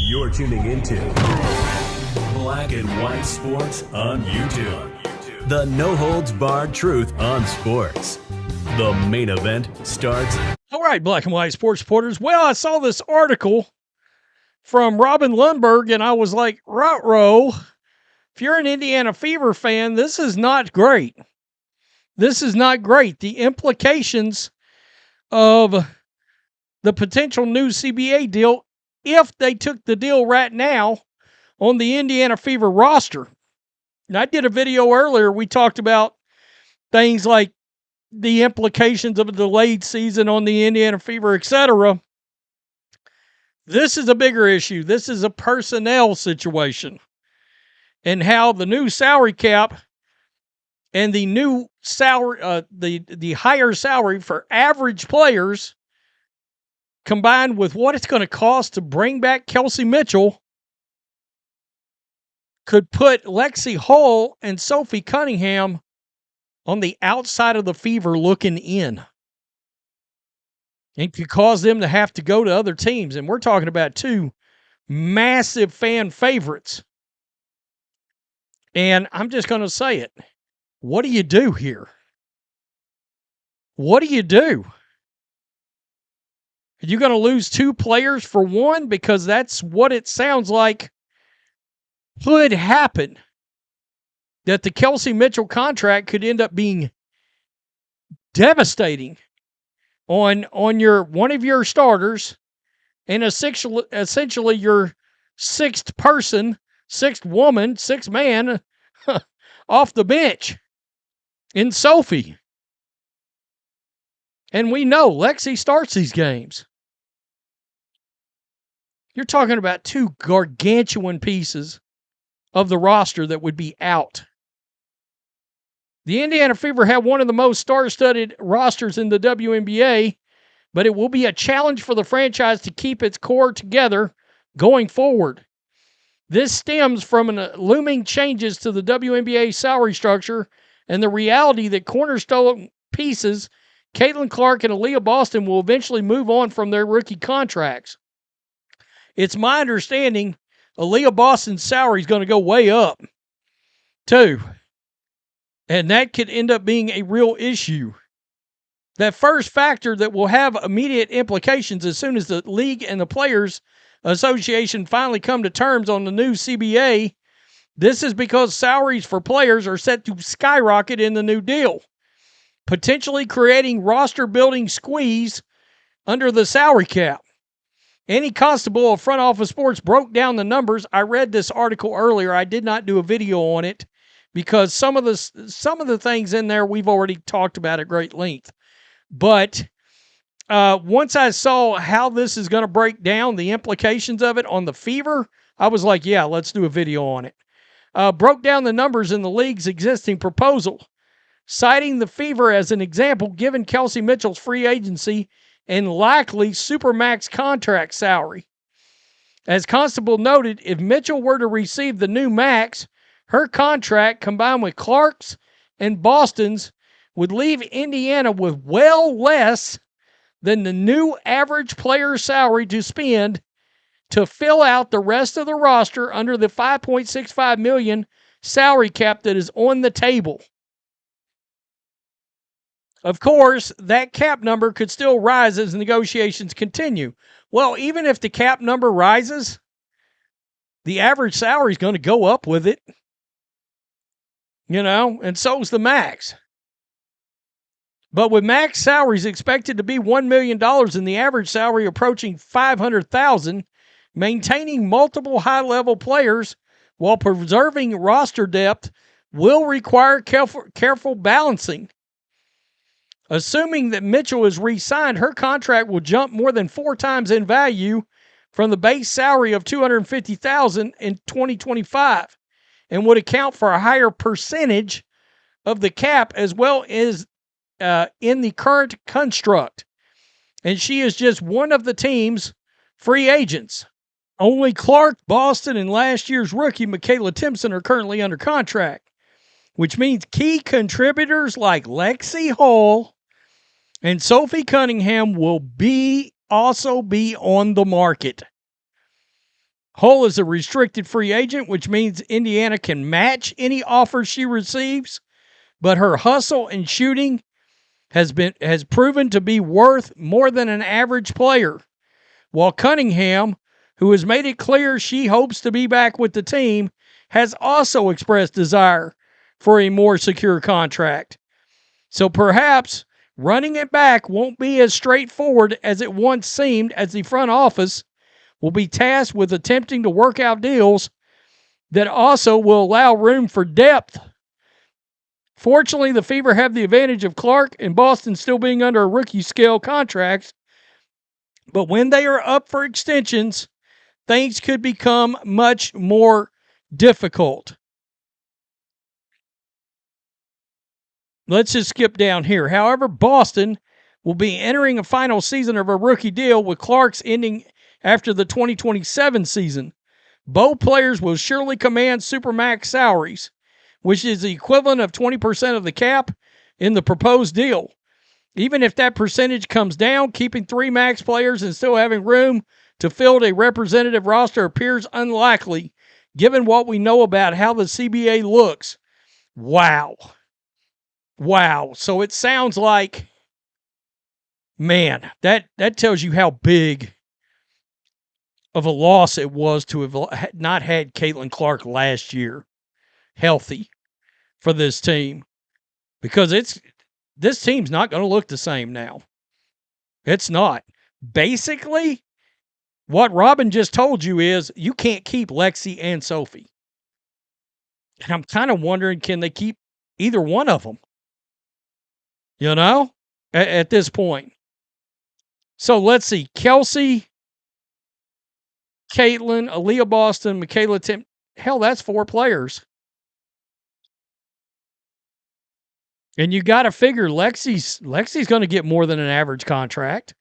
You're tuning into Black and White Sports on YouTube. The no-holds-barred truth on sports. The main event starts. All right, Black and White Sports supporters. Well, I saw this article from Robin Lundberg, and I was like, ruh-roh, if you're an Indiana Fever fan, this is not great. This is not great. The implications of the potential new CBA deal, if they took the deal right now on the Indiana Fever roster. And I did a video earlier. We talked about things like the implications of a delayed season on the Indiana Fever, etc. This is a bigger issue. This is a personnel situation, and how the new salary cap and the new salary, the higher salary for average players, combined with what it's going to cost to bring back Kelsey Mitchell, could put Lexie Hull and Sophie Cunningham on the outside of the Fever looking in. It could cause them to have to go to other teams. And we're talking about two massive fan favorites. And I'm just going to say it. What do you do here? What do you do? Are you going to lose two players for one? Because that's what it sounds like could happen. That the Kelsey Mitchell contract could end up being devastating on your one of your starters and essentially your sixth person, sixth woman, sixth man off the bench in Sophie. And we know Lexie starts these games. You're talking about two gargantuan pieces of the roster that would be out. The Indiana Fever have one of the most star-studded rosters in the WNBA, but it will be a challenge for the franchise to keep its core together going forward. This stems from looming changes to the WNBA salary structure and the reality that cornerstone pieces Caitlin Clark and Aaliyah Boston will eventually move on from their rookie contracts. It's my understanding Aaliyah Boston's salary is going to go way up, too. And that could end up being a real issue. That first factor that will have immediate implications as soon as the league and the Players Association finally come to terms on the new CBA. This is because salaries for players are set to skyrocket in the new deal, potentially creating roster-building squeeze under the salary cap. Annie Constable of Front Office Sports broke down the numbers. I read this article earlier. I did not do a video on it because some of the things in there we've already talked about at great length. But once I saw how this is going to break down, the implications of it on the Fever, I was like, yeah, let's do a video on it. Broke down the numbers in the league's existing proposal, citing the Fever as an example, given Kelsey Mitchell's free agency and likely SUPERMAX contract salary. As Constable noted, if Mitchell were to receive the new max, her contract, combined with Clark's and Boston's, would leave Indiana with well less than the new average player salary to spend to fill out the rest of the roster under the $5.65 million salary cap that is on the table. Of course, that cap number could still rise as negotiations continue. Well, even if the cap number rises, the average salary is going to go up with it. And so's the max. But with max salaries expected to be $1 million and the average salary approaching $500,000, maintaining multiple high-level players while preserving roster depth will require careful balancing. Assuming that Mitchell is re-signed, her contract will jump more than 4 times in value from the base salary of $250,000 in 2025 and would account for a higher percentage of the cap as well as in the current construct. And she is just one of the team's free agents. Only Clark, Boston, and last year's rookie Michaela Timpson are currently under contract, which means key contributors like Lexie Hull and Sophie Cunningham will be also be on the market. Hull is a restricted free agent, which means Indiana can match any offers she receives, but her hustle and shooting has proven to be worth more than an average player, while Cunningham, who has made it clear she hopes to be back with the team, has also expressed desire for a more secure contract. So perhaps running it back won't be as straightforward as it once seemed, as the front office will be tasked with attempting to work out deals that also will allow room for depth. Fortunately, the Fever have the advantage of Clark and Boston still being under a rookie scale contracts, but when they are up for extensions, things could become much more difficult. Let's just skip down here. However, Boston will be entering a final season of a rookie deal, with Clark's ending after the 2027 season. Both players will surely command SUPERMAX salaries, which is the equivalent of 20% of the cap in the proposed deal. Even if that percentage comes down, keeping 3 max players and still having room to field a representative roster appears unlikely, given what we know about how the CBA looks. Wow. So it sounds like, man, that tells you how big of a loss it was to have not had Caitlin Clark last year healthy for this team, because this team's not going to look the same now. It's not. Basically, what Robin just told you is you can't keep Lexie and Sophie. And I'm kind of wondering, can they keep either one of them? You know, at this point. So let's see. Kelsey, Caitlin, Aaliyah Boston, Michaela Tim. Hell, that's 4 players. And you got to figure Lexie's going to get more than an average contract.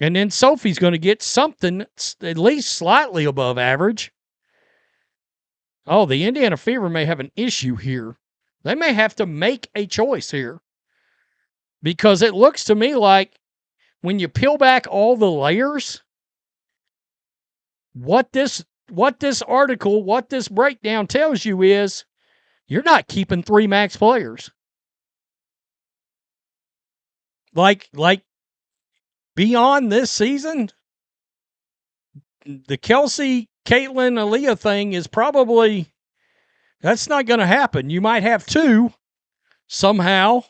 And then Sophie's going to get something at least slightly above average. Oh, the Indiana Fever may have an issue here. They may have to make a choice here. Because it looks to me like when you peel back all the layers, what this article, what this breakdown tells you is you're not keeping 3 max players. Like beyond this season, the Kelsey, Caitlin, Aaliyah thing is probably, that's not going to happen. You might have 2 somehow,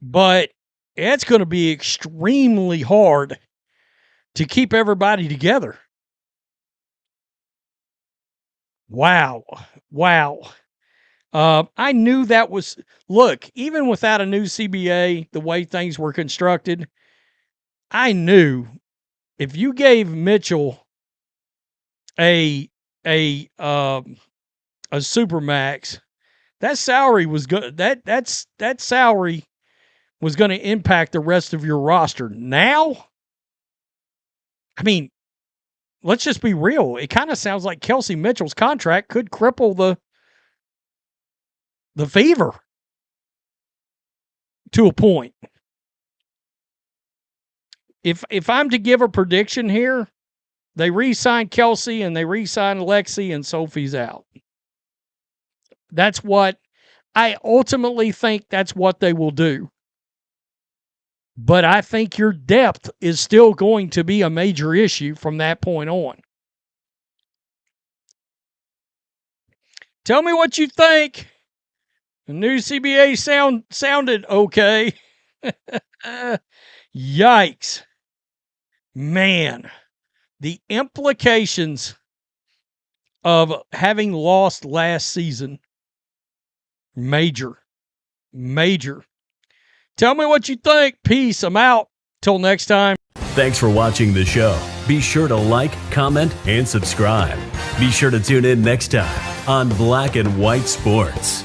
but it's going to be extremely hard to keep everybody together. Wow. I knew that was, look, even without a new CBA, the way things were constructed, I knew if you gave Mitchell a SUPERMAX, that salary was good. That salary was going to impact the rest of your roster. Now, I mean, let's just be real. It kind of sounds like Kelsey Mitchell's contract could cripple the Fever to a point. If I'm to give a prediction here, they re-sign Kelsey and they re-sign Lexie and Sophie's out. That's what I ultimately think that's what they will do. But I think your depth is still going to be a major issue from that point on. Tell me what you think. The new CBA sounded okay. Yikes. Man, the implications of having lost last season, major. Tell me what you think. Peace. I'm out. Till next time. Thanks for watching the show. Be sure to like, comment, and subscribe. Be sure to tune in next time on Black and White Sports.